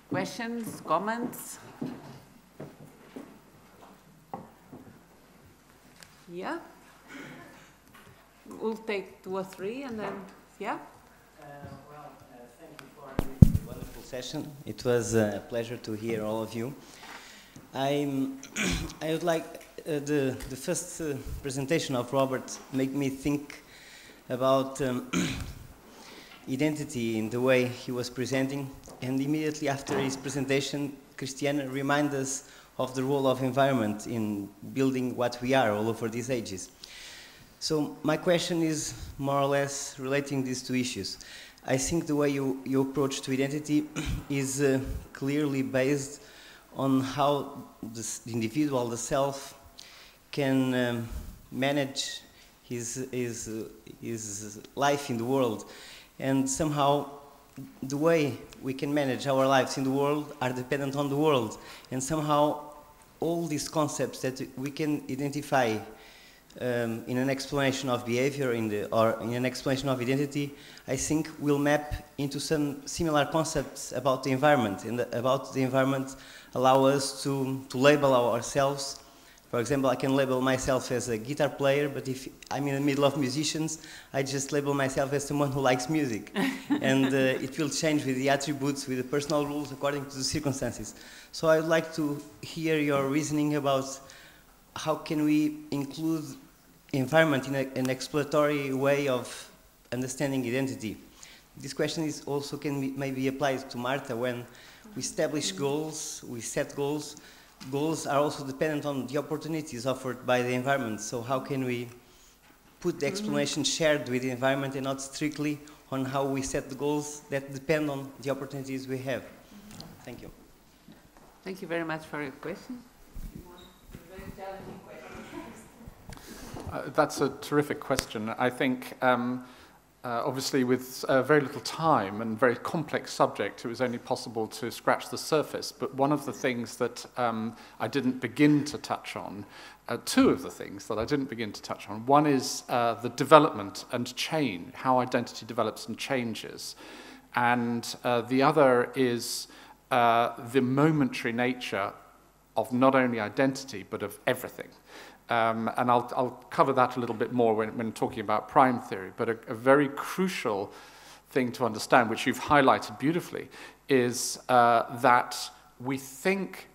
Questions, comments? Yeah? We'll take 2 or 3 and then, yeah? Thank you for this wonderful session. It was a pleasure to hear all of you. I would like the first presentation of Robert made me think about identity in the way he was presenting, and immediately after his presentation, Christiane reminded us of the role of environment in building what we are all over these ages. So my question is more or less relating these two issues. I think the way you approach to identity is clearly based on how the individual, the self, can manage his life in the world. And somehow the way we can manage our lives in the world are dependent on the world. And somehow all these concepts that we can identify in an explanation of behavior or in an explanation of identity, I think will map into some similar concepts about the environment, and about the environment allow us to label ourselves. For example, I can label myself as a guitar player, but if I'm in the middle of musicians, I just label myself as someone who likes music. And it will change with the attributes, with the personal rules according to the circumstances. So I would like to hear your reasoning about how can we include environment in an exploratory way of understanding identity. This question is also maybe applied to Marta. When we establish goals, we set goals. Goals are also dependent on the opportunities offered by the environment. So how can we put the explanation shared with the environment and not strictly on how we set the goals that depend on the opportunities we have? Thank you. Thank you very much for your question. That's a terrific question. I think, obviously, with very little time and very complex subject, it was only possible to scratch the surface. But one of the things that I didn't begin to touch on, 2 of the things that I didn't begin to touch on. One is the development and change, how identity develops and changes. And the other is the momentary nature of not only identity, but of everything. And I'll cover that a little bit more when talking about prime theory, but a very crucial thing to understand, which you've highlighted beautifully, is that we think,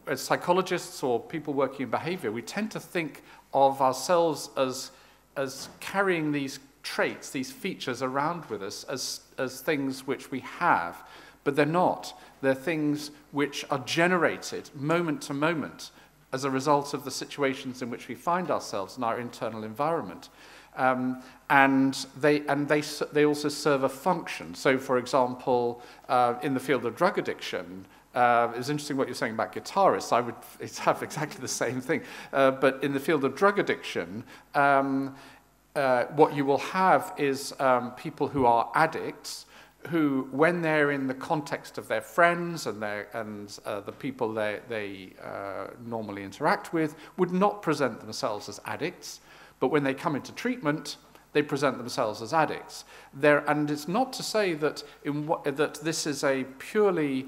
as psychologists or people working in behavior, we tend to think of ourselves as carrying these traits, these features around with us as things which we have, but they're not. They're things which are generated moment to moment as a result of the situations in which we find ourselves in our internal environment. And they also serve a function. So, for example, in the field of drug addiction, it was interesting what you're saying about guitarists. I would have exactly the same thing. But in the field of drug addiction, what you will have is people who are addicts, who, when they're in the context of their friends and the people they normally interact with, would not present themselves as addicts, but when they come into treatment, they present themselves as addicts. And it's not to say that that this is a purely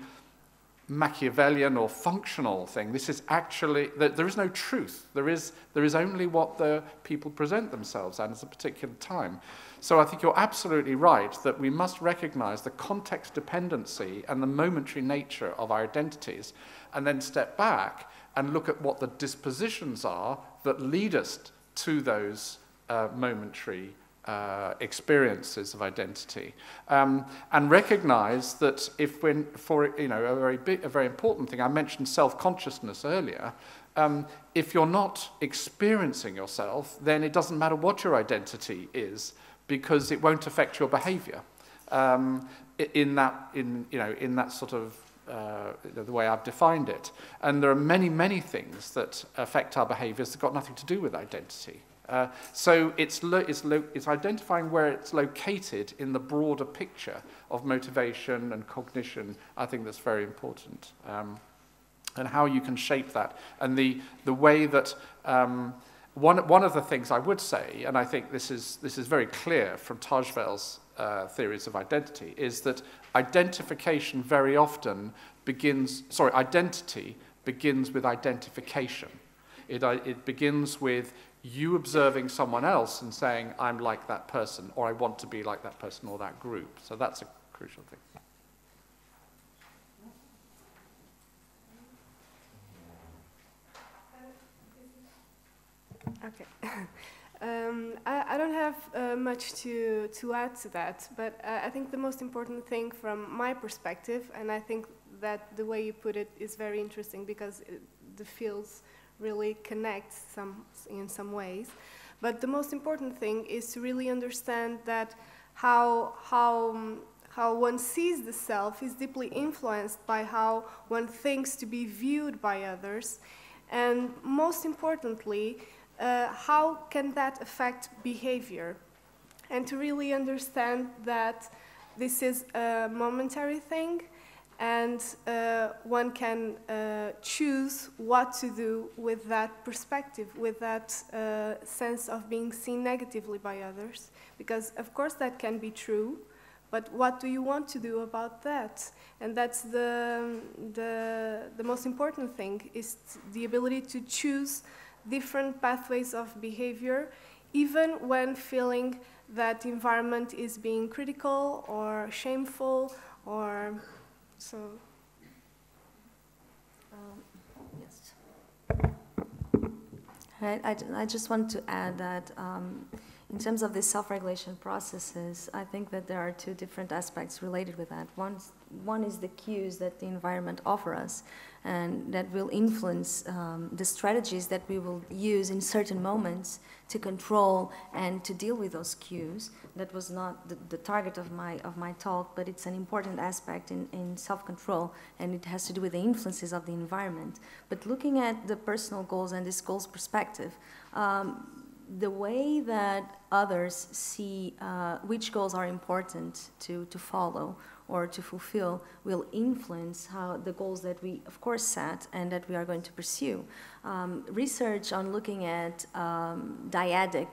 Machiavellian or functional thing. This is actually there is no truth. There is only what the people present themselves at a particular time. So I think you're absolutely right that we must recognize the context dependency and the momentary nature of our identities, and then step back and look at what the dispositions are that lead us to those momentary experiences of identity, and recognize that if when a very important thing, I mentioned self-consciousness earlier. If you're not experiencing yourself, then it doesn't matter what your identity is, because it won't affect your behavior in that sort of the way I've defined it. And there are many things that affect our behaviors that got nothing to do with identity. So it's identifying where it's located in the broader picture of motivation and cognition. I think that's very important, and how you can shape that, and the way that one of the things I would say, and I think this is very clear from Tajfel's theories of identity, is that identification very often identity begins with identification. It begins with you observing someone else and saying, I'm like that person, or I want to be like that person or that group. So that's a crucial thing. Okay. I don't have much to add to that, but I think the most important thing from my perspective, and I think that the way you put it is very interesting because the fields really connect in some ways, but the most important thing is to really understand that how one sees the self is deeply influenced by how one thinks to be viewed by others, and most importantly, how can that affect behavior? And to really understand that this is a momentary thing, and one can choose what to do with that perspective, with that sense of being seen negatively by others. Because of course that can be true, but what do you want to do about that? And that's the most important thing, is the ability to choose different pathways of behavior, even when feeling that the environment is being critical or shameful or so. Yes. I just want to add that in terms of the self-regulation processes, I think that there are two different aspects related with that. One is the cues that the environment offers us, and that will influence the strategies that we will use in certain moments to control and to deal with those cues. That was not the target of my talk, but it's an important aspect in self-control, and it has to do with the influences of the environment. But looking at the personal goals and this goals perspective, the way that others see which goals are important to follow or to fulfill will influence how the goals that we, of course, set and that we are going to pursue. Research on looking at dyadic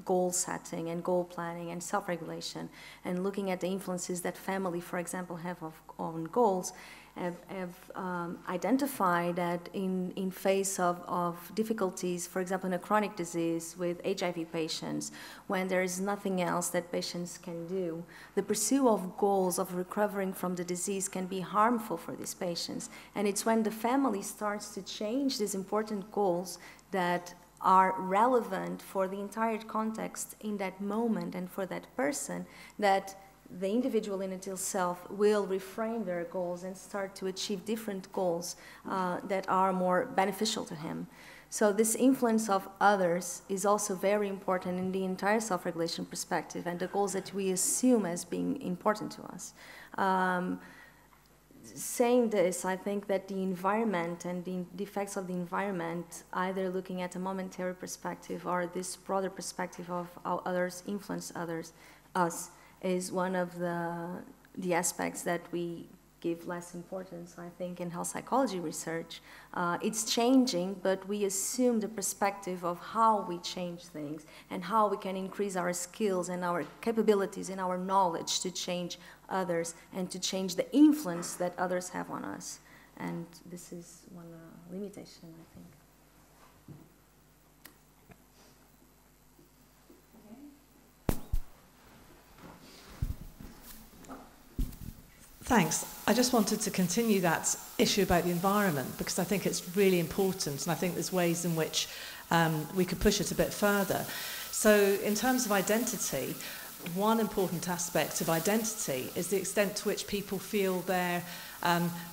goal setting and goal planning and self-regulation, and looking at the influences that family, for example, have on goals, have identified that in face of difficulties, for example, in a chronic disease with HIV patients, when there is nothing else that patients can do, the pursuit of goals of recovering from the disease can be harmful for these patients. And it's when the family starts to change these important goals that are relevant for the entire context in that moment and for that person, that the individual in itself will reframe their goals and start to achieve different goals that are more beneficial to him. So this influence of others is also very important in the entire self-regulation perspective and the goals that we assume as being important to us. Saying this, I think that the environment and the effects of the environment, either looking at a momentary perspective or this broader perspective of how others influence us, is one of the aspects that we give less importance, I think, in health psychology research. It's changing, but we assume the perspective of how we change things and how we can increase our skills and our capabilities and our knowledge to change others and to change the influence that others have on us. And this is one limitation, I think. Thanks. I just wanted to continue that issue about the environment because I think it's really important, and I think there's ways in which we could push it a bit further. So in terms of identity, one important aspect of identity is the extent to which people feel they're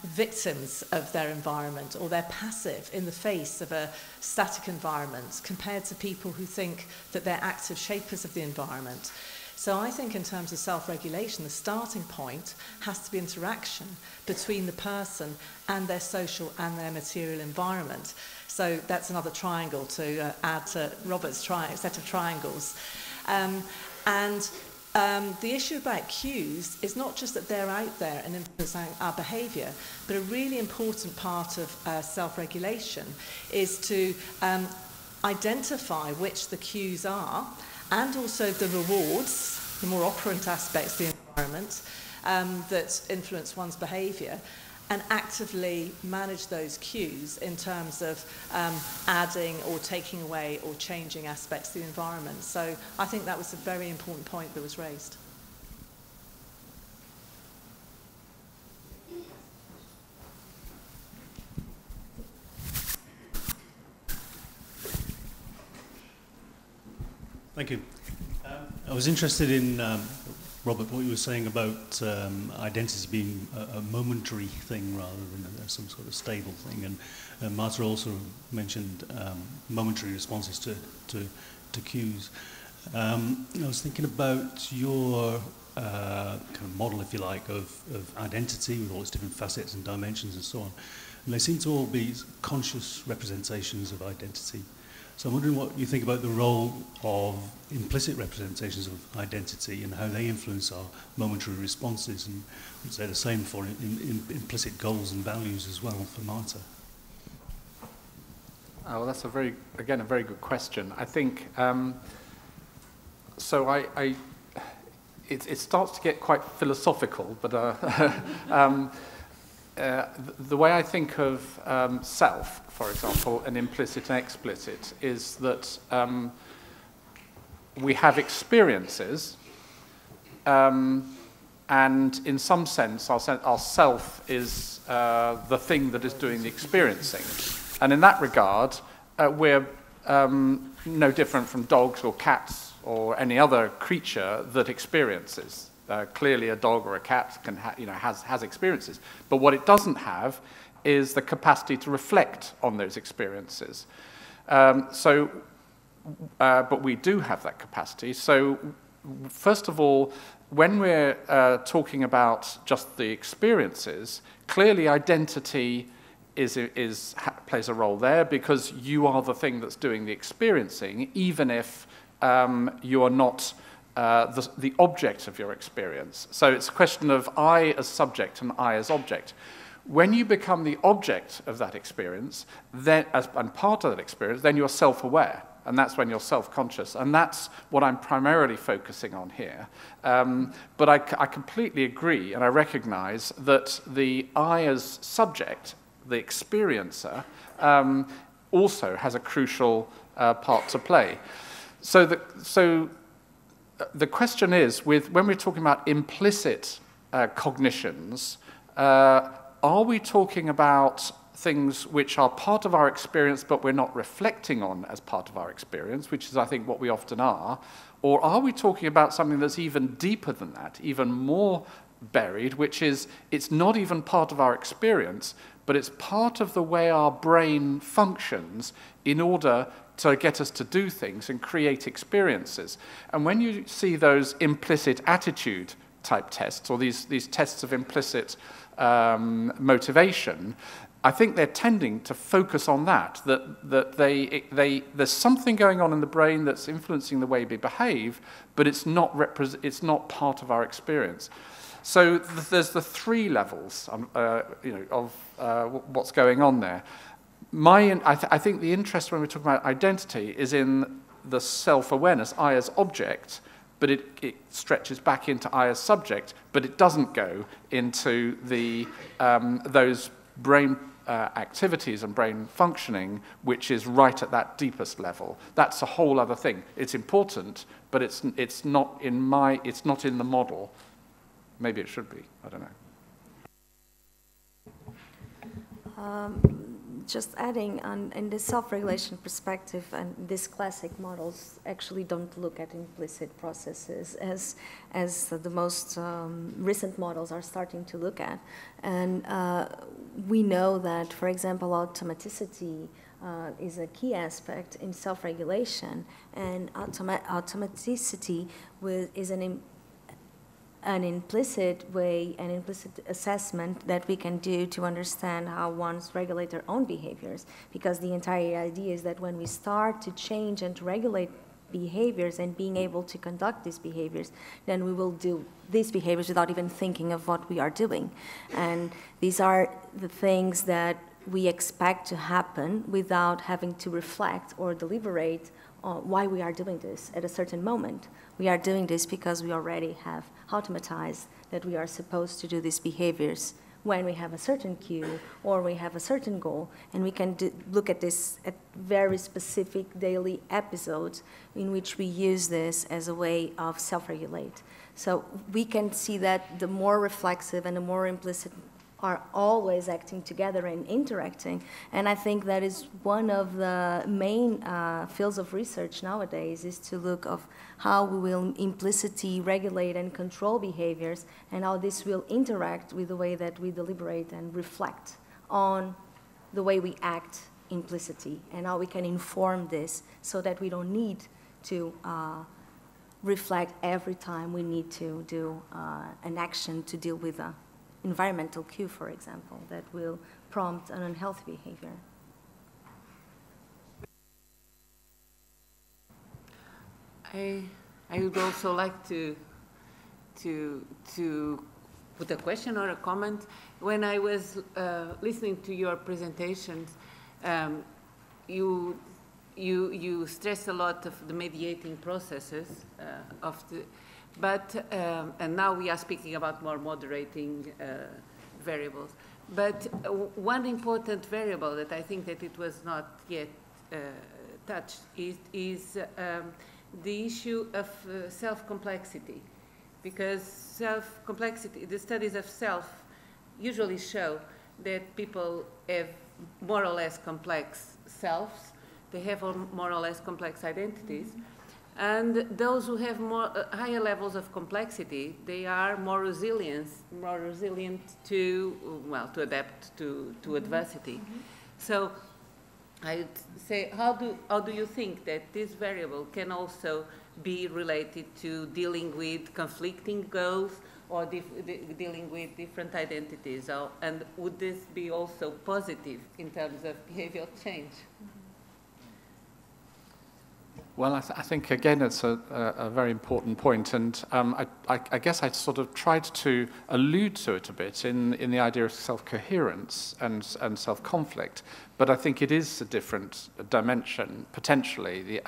victims of their environment, or they're passive in the face of a static environment, compared to people who think that they're active shapers of the environment. So I think in terms of self-regulation, the starting point has to be interaction between the person and their social and their material environment. So that's another triangle to add to Robert's set of triangles. The issue about cues is not just that they're out there and influencing our behaviour, but a really important part of self-regulation is to identify which the cues are, and also the rewards, the more operant aspects of the environment that influence one's behaviour, and actively manage those cues in terms of adding or taking away or changing aspects of the environment. So I think that was a very important point that was raised. Thank you. I was interested in, Robert, what you were saying about identity being a momentary thing rather than some sort of stable thing. And Marta also mentioned momentary responses to cues. I was thinking about your kind of model, if you like, of identity with all its different facets and dimensions and so on. And they seem to all be conscious representations of identity. So I'm wondering what you think about the role of implicit representations of identity and how they influence our momentary responses, and I would say the same for implicit goals and values as well for Marta. Oh, well, that's a very good question. I think, so it starts to get quite philosophical, but the way I think of self, for example, and implicit and explicit, is that we have experiences, and in some sense, our self is the thing that is doing the experiencing. And in that regard, we're no different from dogs or cats or any other creature that experiences. Clearly, a dog or a cat can has experiences, but what it doesn't have is the capacity to reflect on those experiences. But we do have that capacity. So, first of all, when we're talking about just the experiences, clearly identity plays a role there, because you are the thing that's doing the experiencing, even if you are not the object of your experience. So it's a question of I as subject and I as object. When you become the object of that experience, then, and part of that experience, then you're self-aware, and that's when you're self-conscious, and that's what I'm primarily focusing on here. But I completely agree, and I recognize that the I as subject, the experiencer, also has a crucial part to play. So the question is, when we're talking about implicit cognitions, are we talking about things which are part of our experience but we're not reflecting on as part of our experience, which is, I think, what we often are? Or are we talking about something that's even deeper than that, even more buried, which is it's not even part of our experience, but it's part of the way our brain functions in order to get us to do things and create experiences? And when you see those implicit attitude type tests, or these tests of implicit motivation, I think they're tending to focus on that there's something going on in the brain that's influencing the way we behave, but it's not part of our experience. So there's the three levels of what's going on there. I think the interest when we're talking about identity is in the self-awareness, I as object, but it stretches back into I as subject, but it doesn't go into the those brain activities and brain functioning, which is right at that deepest level. That's a whole other thing. It's important, but it's not in the model. Maybe it should be. I don't know. Just adding on, in the self-regulation perspective, and these classic models actually don't look at implicit processes as the most recent models are starting to look at. And we know that, for example, automaticity is a key aspect in self-regulation, and automaticity is an implicit way, an implicit assessment that we can do to understand how one's regulate their own behaviors. Because the entire idea is that when we start to change and to regulate behaviors and being able to conduct these behaviors, then we will do these behaviors without even thinking of what we are doing. And these are the things that we expect to happen without having to reflect or deliberate on why we are doing this at a certain moment. We are doing this because we already have automatized that we are supposed to do these behaviors when we have a certain cue or we have a certain goal, and we can look at this at very specific daily episodes in which we use this as a way of self-regulate. So we can see that the more reflexive and the more implicit are always acting together and interacting. And I think that is one of the main fields of research nowadays, is to look of how we will implicitly regulate and control behaviors, and how this will interact with the way that we deliberate and reflect on the way we act implicitly, and how we can inform this so that we don't need to reflect every time we need to do an action to deal with a environmental cue, for example, that will prompt an unhealthy behavior. I would also like to put a question or a comment. When I was listening to your presentations, you stress a lot of the mediating processes and now we are speaking about more moderating variables. But one important variable that I think that it was not yet touched is the issue of self-complexity, because self-complexity, the studies of self usually show that people have more or less complex selves, they have more or less complex identities, and those who have higher levels of complexity, they are more resilient to adapt to adversity. So I'd say, how do you think that this variable can also be related to dealing with conflicting goals or dealing with different identities? And would this be also positive in terms of behavioral change? Well, I think, again, it's a very important point, and I guess I sort of tried to allude to it a bit in the idea of self-coherence and self-conflict, but I think it is a different dimension, potentially,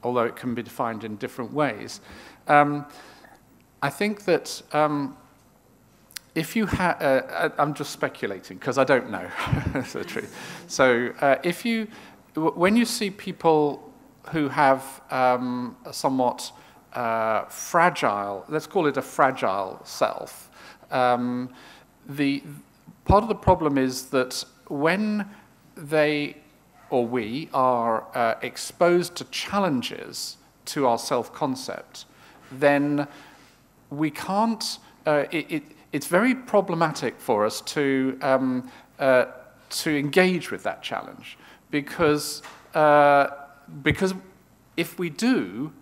although it can be defined in different ways. I think that if you have, I'm just speculating, because I don't know the truth. So when you see people who have a somewhat fragile, let's call it a fragile self. The part of the problem is that when they or we are exposed to challenges to our self-concept, then we can't, it's very problematic for us to engage with that challenge, because if we do,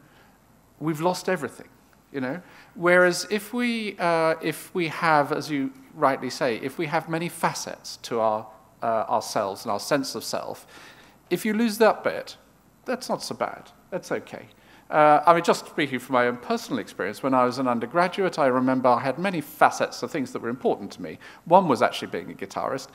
we've lost everything, you know. Whereas if we have, as you rightly say, if we have many facets to ourselves and our sense of self, if you lose that bit, that's not so bad. That's okay. I mean, just speaking from my own personal experience, when I was an undergraduate, I remember I had many facets of things that were important to me. One was actually being a guitarist.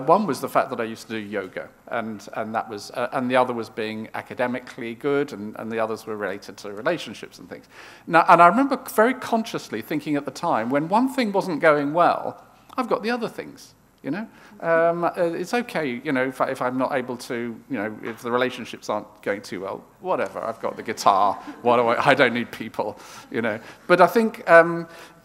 One was the fact that I used to do yoga, and that was, and the other was being academically good, and the others were related to relationships and things. Now, and I remember very consciously thinking at the time, when one thing wasn't going well, I've got the other things. You know, it's okay, you know, if I'm not able to, you know, if the relationships aren't going too well, whatever, I've got the guitar, I don't need people, you know. But I think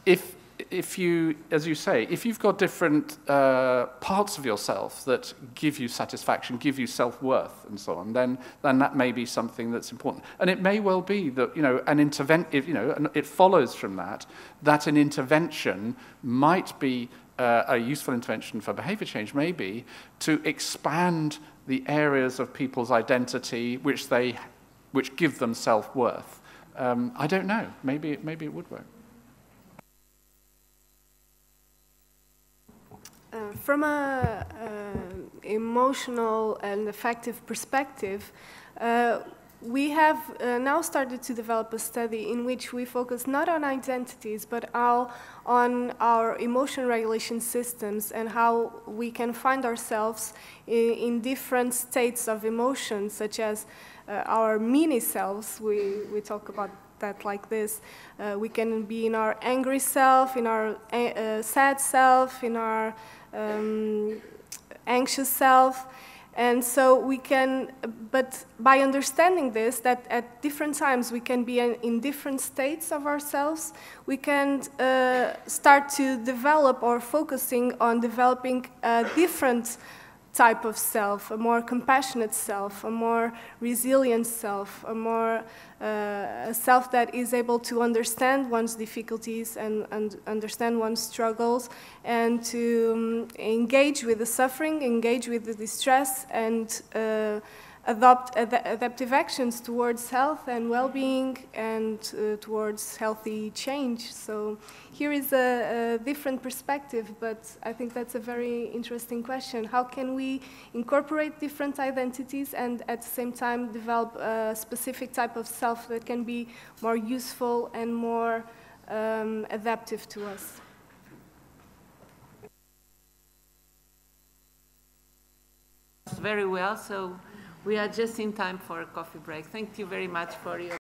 if you, as you say, if you've got different parts of yourself that give you satisfaction, give you self-worth and so on, then that may be something that's important. And it may well be that, you know, it follows from that an intervention might be a useful intervention for behavior change may be to expand the areas of people's identity which give them self-worth. I don't know. Maybe it would work. From a emotional and affective perspective, we have now started to develop a study in which we focus not on identities, but on our emotion regulation systems and how we can find ourselves in different states of emotion, such as our mini selves. We talk about that like this. We can be in our angry self, in our sad self, in our anxious self. And so we can, but by understanding this, that at different times we can be in different states of ourselves, we can start to develop or focusing on developing a different type of self, a more compassionate self, a more resilient self, a self that is able to understand one's difficulties and understand one's struggles, and to engage with the suffering, engage with the distress, and adopt adaptive actions towards health and well-being and towards healthy change. So here is a different perspective, but I think that's a very interesting question. How can we incorporate different identities and at the same time develop a specific type of self that can be more useful and more adaptive to us? Very well, so we are just in time for a coffee break. Thank you very much for your